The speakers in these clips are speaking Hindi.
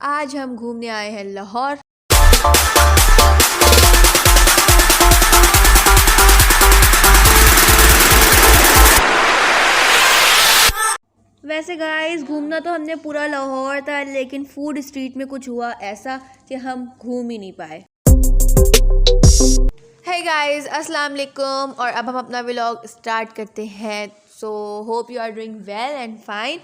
आज हम घूमने आए हैं लाहौर। वैसे गाइस घूमना तो हमने पूरा लाहौर था, लेकिन फूड स्ट्रीट में कुछ हुआ ऐसा कि हम घूम ही नहीं पाए। हे गाइस, अस्सलाम वालेकुम। और अब हम अपना व्लॉग स्टार्ट करते हैं। So hope you are doing well and fine.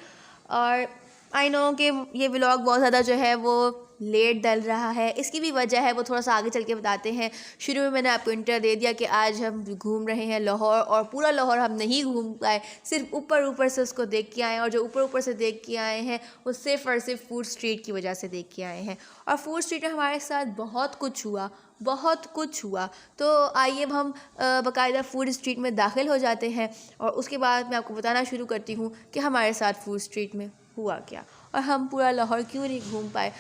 और आई नो कि ये व्लॉग बहुत ज़्यादा जो है वो लेट डल रहा है। इसकी भी वजह है, वो थोड़ा सा आगे चल के बताते हैं। शुरू में मैंने आपको इंटर दे दिया कि आज हम घूम रहे हैं लाहौर, और पूरा लाहौर हम नहीं घूम पाए, सिर्फ ऊपर ऊपर से उसको देख के आए। और जो ऊपर ऊपर से देख के आए हैं वो सिर्फ और सिर्फ फूड स्ट्रीट की वजह से देख के आए हैं। और फूड स्ट्रीट में हमारे साथ बहुत कुछ हुआ, बहुत कुछ हुआ। तो आइए अब हम बाकायदा फूड स्ट्रीट में दाखिल हो जाते हैं, और उसके बाद मैं आपको बताना शुरू करती हूँ कि हमारे साथ फूड स्ट्रीट में हुआ क्या और हम पूरा लाहौर क्यों नहीं घूम पाए।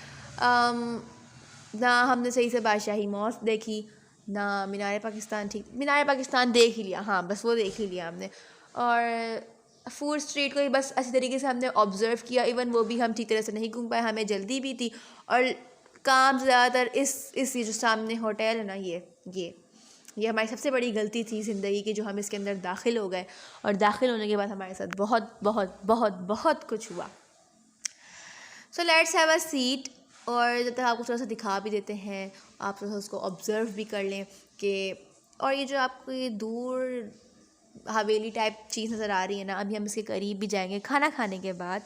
ना हमने सही से बादशाही मॉस्क देखी, ना मीनार पाकिस्तान। ठीक, मीनार पाकिस्तान देख ही लिया, हाँ बस वो देख ही लिया हमने। और फूड स्ट्रीट को ही बस अच्छी तरीके से हमने ऑब्ज़र्व किया। इवन वो भी हम ठीक तरह से नहीं घूम पाए, हमें जल्दी भी थी। और काम ज़्यादातर इस ये जो सामने होटल है ना, ये हमारी सबसे बड़ी गलती थी ज़िंदगी की, जो हम इसके अंदर दाखिल हो गए। और दाखिल होने के बाद हमारे साथ बहुत बहुत बहुत बहुत कुछ हुआ। So let's have a seat. और जब तक आपको थोड़ा सा दिखा भी देते हैं, आप थोड़ा सा उसको ऑब्ज़र्व भी कर लें कि और ये जो आपको ये दूर हवेली टाइप चीज़ नज़र आ रही है ना, अभी हम इसके करीब भी जाएंगे खाना खाने के बाद।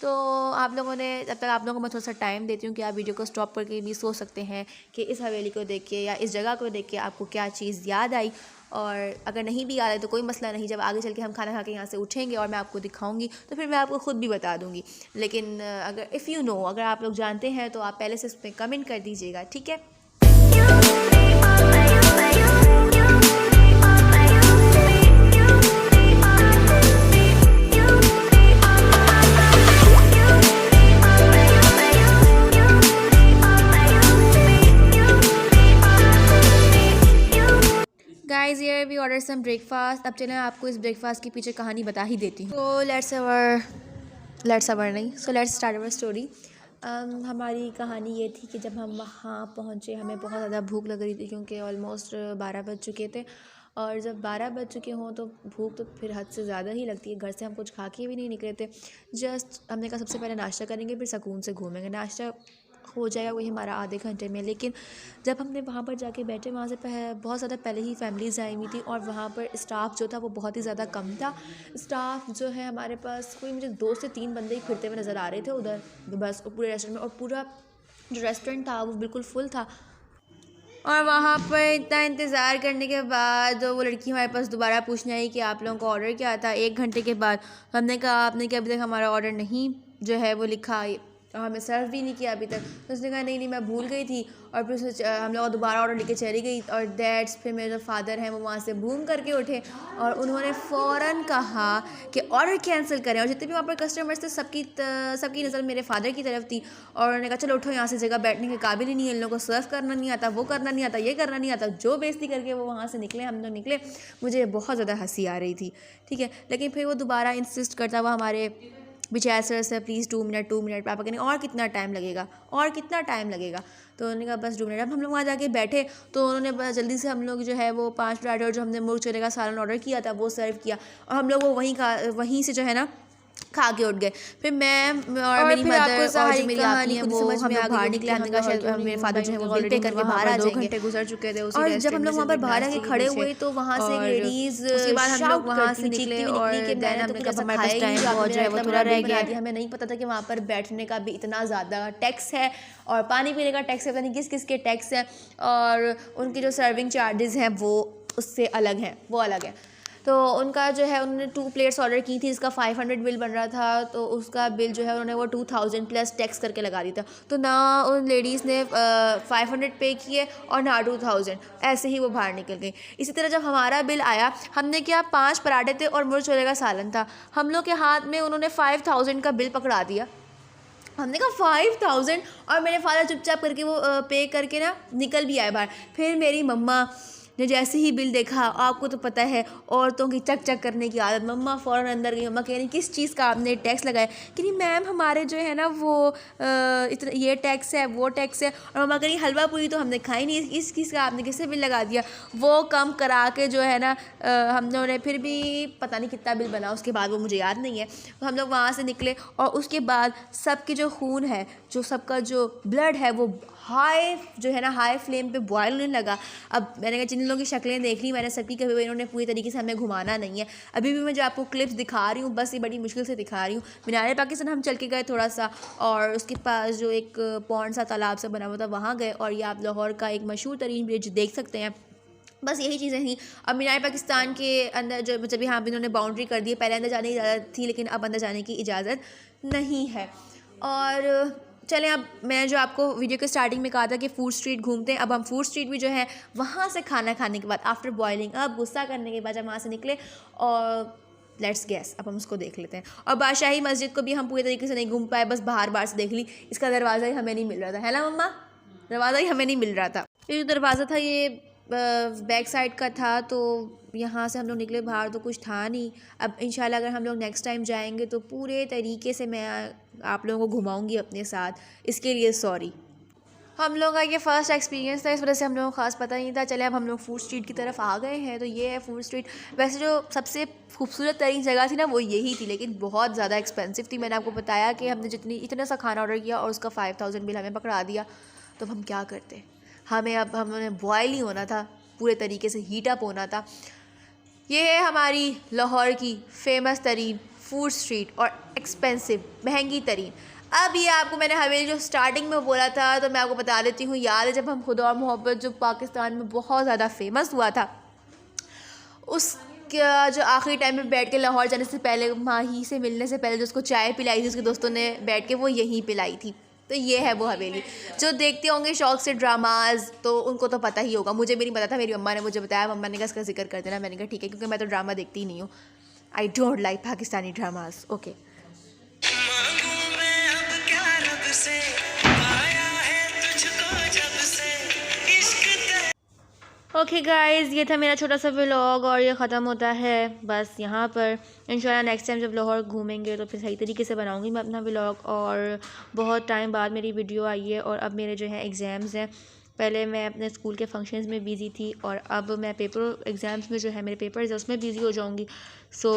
तो आप लोगों ने, जब तक आप लोगों को मैं थोड़ा सा टाइम देती हूँ कि आप वीडियो को स्टॉप करके भी सोच सकते हैं कि इस हवेली को देख के या इस जगह को देख के आपको क्या चीज़ याद आई। और अगर नहीं भी याद आए तो कोई मसला नहीं, जब आगे चल के हम खाना खा के यहाँ से उठेंगे और मैं आपको दिखाऊंगी तो फिर मैं आपको ख़ुद भी बता दूँगी। लेकिन अगर इफ़ यू नो, अगर आप लोग जानते हैं तो आप पहले से इस पर कमेंट कर दीजिएगा, ठीक है। Guys here we order some breakfast. अब चलें आपको इस ब्रेकफास्ट के पीछे कहानी बता ही देती हूँ। So let's start our story. हमारी कहानी ये थी कि जब हम वहाँ पहुँचे, हमें बहुत ज़्यादा भूख लग रही थी क्योंकि ऑलमोस्ट 12 बज चुके थे। और जब 12 बज चुके हों तो भूख तो फिर हद से ज़्यादा ही लगती है। घर से हम कुछ खा के भी नहीं निकले थे। जस्ट हमने कहा सबसे पहले नाश्ता करेंगे, फिर सुकून से घूमेंगे। नाश्ता हो जाएगा वही हमारा आधे घंटे में। लेकिन जब हमने वहाँ पर जाके बैठे, वहाँ से बहुत ज़्यादा पहले ही फैमिलीज़ आई हुई थी, और वहाँ पर स्टाफ जो था वो बहुत ही ज़्यादा कम था। स्टाफ जो है हमारे पास कोई, मुझे 2 से 3 बंदे ही फिरते हुए नज़र आ रहे थे उधर बस पूरे रेस्टोरेंट में। और पूरा जो रेस्टोरेंट था वो बिल्कुल फुल था। और वहाँ पर इतना इंतज़ार करने के बाद वो लड़की हमारे पास दोबारा पूछने आई कि आप लोगों का ऑर्डर क्या था 1 घंटे के बाद। हमने कहा आपने क्या अभी तक हमारा ऑर्डर नहीं जो है वो लिखा और हमें सर्व भी नहीं किया अभी तक। तो उसने कहा नहीं मैं भूल गई थी। और फिर हम लोग दोबारा ऑर्डर लेके चली गई। और डैड्स फिर मेरे जो फादर हैं वो वहाँ से बूम करके उठे और उन्होंने फ़ौरन कहा कि ऑर्डर कैंसिल करें। और जितने भी वहाँ पर कस्टमर्स थे सबकी नज़र मेरे फादर की तरफ थी। और उन्होंने कहा चलो उठो, यहाँ से जगह बैठने के काबिल ही नहीं है, इन लोगों को सर्व करना नहीं आता, वो करना नहीं आता, ये करना नहीं आता। जो बेइज्जती करके वो वहाँ से निकले, हम लोग निकले। मुझे बहुत ज़्यादा हंसी आ रही थी, ठीक है। लेकिन फिर वो दोबारा इंसिस्ट करता हुआ हमारे बेचारे सर 2 मिनट। पापा कहने और कितना टाइम लगेगा, और कितना टाइम लगेगा। तो उन्होंने कहा बस 2 मिनट। अब हम लोग वहाँ जाके बैठे तो उन्होंने जल्दी से हम लोग जो है वो 5 प्लेटर जो हमने मुर्ग चने का सालन ऑर्डर किया था वो सर्व किया। और हम लोग वो वहीं से जो है ना खा के उठ गए। फिर मैं और मेरी मदर और जो मेरी आंटी हैं वो हम लोग बाहर निकले। हमने कहा शायद मेरे फादर जो है वो बिल पे करके बाहर आ जाएंगे। 2 घंटे गुजर चुके थे उसी रेस्टोरेंट में। और जब हम लोग वहाँ पर बाहर आके खड़े हुए तो वहाँ से लेडीज़, उसके बाद हम लोग वहाँ से निकले और देन हमने कहा हमारे पास टाइम बहुत जो है वो थोड़ा रह गया। हमें नहीं पता था कि वहाँ पर बैठने का भी इतना ज़्यादा टैक्स है और पानी पीने का टैक्स है, पता नहीं किस किस के टैक्स है। और उनकी जो सर्विंग चार्जेस हैं वो उससे अलग हैं, वो अलग है। तो उनका जो है उन्होंने 2 प्लेट्स ऑर्डर की थी, इसका 500 बिल बन रहा था। तो उसका बिल जो है उन्होंने वो 2000 प्लस टैक्स करके लगा दिया था। तो ना उन लेडीज़ ने 500 पे किए और ना 2000, ऐसे ही वो बाहर निकल गई। इसी तरह जब हमारा बिल आया, हमने क्या 5 पराठे थे और मुर्ग चने का सालन था। हम लोग के हाथ में उन्होंने 5000 का बिल पकड़ा दिया। हमने कहा 5000, और मेरे फादर चुपचाप करके वो पे करके ना निकल भी आए बाहर। फिर मेरी मम्मा, ने जैसे ही बिल देखा, आपको तो पता है औरतों की चक चक करने की आदत, मम्मा फ़ौरन अंदर गई। मम्मा कह रही किस चीज़ का आपने टैक्स लगाया? कि नहीं मैम हमारे जो है ना वो इतना ये टैक्स है वो टैक्स है। और मम्मा कह रही हलवा पूरी तो हमने खाई नहीं, इस चीज़ का आपने किससे बिल लगा दिया? वो कम करा के जो है ना हम लोगों ने फिर भी पता नहीं कितना बिल बना उसके बाद, वो मुझे याद नहीं है। तो हम लोग वहाँ से निकले और उसके बाद सबके जो खून है, जो सबका जो ब्लड है वो हाई जो है ना हाई फ्लेम पे बॉयल होने लगा। अब मैंने कहा जिन लोगों की शक्लें देख ली मैंने सबकी, कभी इन्होंने पूरी तरीके से हमें घुमाना नहीं है। अभी भी मैं जो आपको क्लिप्स दिखा रही हूँ बस ये बड़ी मुश्किल से दिखा रही हूँ। मीनार पाकिस्तान हम चल के गए थोड़ा सा, और उसके पास जो एक पौंड सा तालाब सा बना हुआ था वहाँ गए, और ये आप लाहौर का एक मशहूर तरीन ब्रिज देख सकते हैं। बस यही चीज़ें थी। अब मीनार पाकिस्तान के अंदर जो जब यहाँ पर इन्होंने बाउंड्री कर दी है, पहले अंदर जाने की इजाज़त थी लेकिन अब अंदर जाने की इजाज़त नहीं है। और चलें, अब मैं जो आपको वीडियो के स्टार्टिंग में कहा था कि फूड स्ट्रीट घूमते हैं, अब हम फूड स्ट्रीट भी जो है वहाँ से खाना खाने के बाद आफ्टर बॉयलिंग, अब गुस्सा करने के बाद जब वहाँ से निकले, और लेट्स गैस अब हम उसको देख लेते हैं। और बादशाही मस्जिद को भी हम पूरी तरीके से नहीं घूम पाए, बस बाहर बाहर से देख ली। इसका दरवाज़ा ही हमें नहीं मिल रहा था, है ना मम्मा? दरवाज़ा ही हमें नहीं मिल रहा था। ये जो दरवाज़ा था ये बैक साइड का था, तो यहाँ से हम लोग निकले बाहर तो कुछ था नहीं। अब इंशाल्लाह अगर हम लोग नेक्स्ट टाइम जाएंगे तो पूरे तरीके से मैं आप लोगों को घुमाऊंगी अपने साथ, इसके लिए सॉरी। हम लोगों का ये फ़र्स्ट एक्सपीरियंस था, इस वजह से हम लोगों को ख़ास पता नहीं था। चले अब हम लोग फूड स्ट्रीट की तरफ आ गए हैं, तो ये है फूड स्ट्रीट। वैसे जो सबसे खूबसूरत तरीन जगह थी ना वो यही थी, लेकिन बहुत ज़्यादा एक्सपेंसिव थी। मैंने आपको बताया कि हमने इतना सा खाना ऑर्डर किया और उसका 5000 बिल हमें पकड़ा दिया। तो हम क्या करते, अब हमने बॉयल ही होना था, पूरे तरीके से हीट अप होना था। ये है हमारी लाहौर की फेमस तरीन फूड स्ट्रीट और एक्सपेंसिव महंगी तरीन। अब ये आपको मैंने हवेली जो स्टार्टिंग में बोला था तो मैं आपको बता देती हूँ। याद है जब हम खुदा और मोहब्बत जो पाकिस्तान में बहुत ज़्यादा फेमस हुआ था, उसका जो आखिरी टाइम में बैठ के लाहौर जाने से पहले, माही से मिलने से पहले जो उसको चाय पिलाई थी उसके दोस्तों ने बैठ के, वो यहीं पिलाई थी। तो ये है वो हवेली। जो देखते होंगे शौक से ड्रामाज तो उनको तो पता ही होगा, मुझे भी नहीं पता था, मेरी अम्मा ने मुझे बताया। मम्मा ने कहा इसका जिक्र कर देना, मैंने कहा ठीक है, क्योंकि मैं तो ड्रामा देखती ही नहीं हूँ। I don't like Pakistani dramas. Okay okay guys, ये था मेरा छोटा सा व्लॉग और ये ख़त्म होता है बस यहाँ पर। इंशाल्लाह नेक्स्ट टाइम जब लाहौर घूमेंगे तो फिर सही तरीके से बनाऊँगी मैं अपना व्लॉग। और बहुत टाइम बाद मेरी वीडियो आई है और अब मेरे जो है एग्ज़ाम्स हैं। पहले मैं अपने स्कूल के फंक्शंस में बिज़ी थी और अब मैं पेपर एग्ज़ाम्स में जो है मेरे पेपर्स है उसमें बिज़ी हो जाऊँगी। सो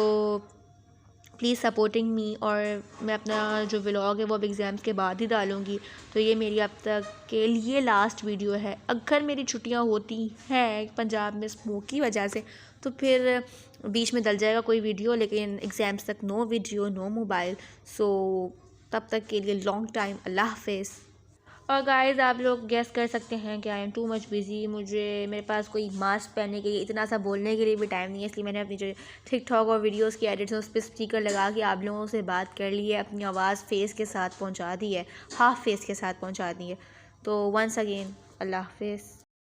प्लीज़ सपोर्टिंग मी, और मैं अपना जो व्लॉग है वो अब एग्ज़ाम्स के बाद ही डालूँगी। तो ये मेरी अब तक के लिए लास्ट वीडियो है। अगर मेरी छुट्टियां होती हैं पंजाब में स्मोक की वजह से तो फिर बीच में डल जाएगा कोई वीडियो, लेकिन एग्ज़ाम्स तक नो वीडियो नो मोबाइल। सो तब तक के लिए लॉन्ग टाइम अल्लाह हाफ़िज़। और गाइज़ आप लोग गेस कर सकते हैं कि I am too much busy, मेरे पास कोई मास्क पहनने के लिए, इतना सा बोलने के लिए भी टाइम नहीं है। इसलिए मैंने अपनी जो टिकटॉक और वीडियोस की एडिट्स हैं उस पर स्पीकर लगा के आप लोगों से बात कर ली है, अपनी आवाज़ फेस के साथ पहुंचा दी है, हाफ फेस के साथ पहुंचा दी है। तो वंस अगेन अल्लाह हाफ़िज़।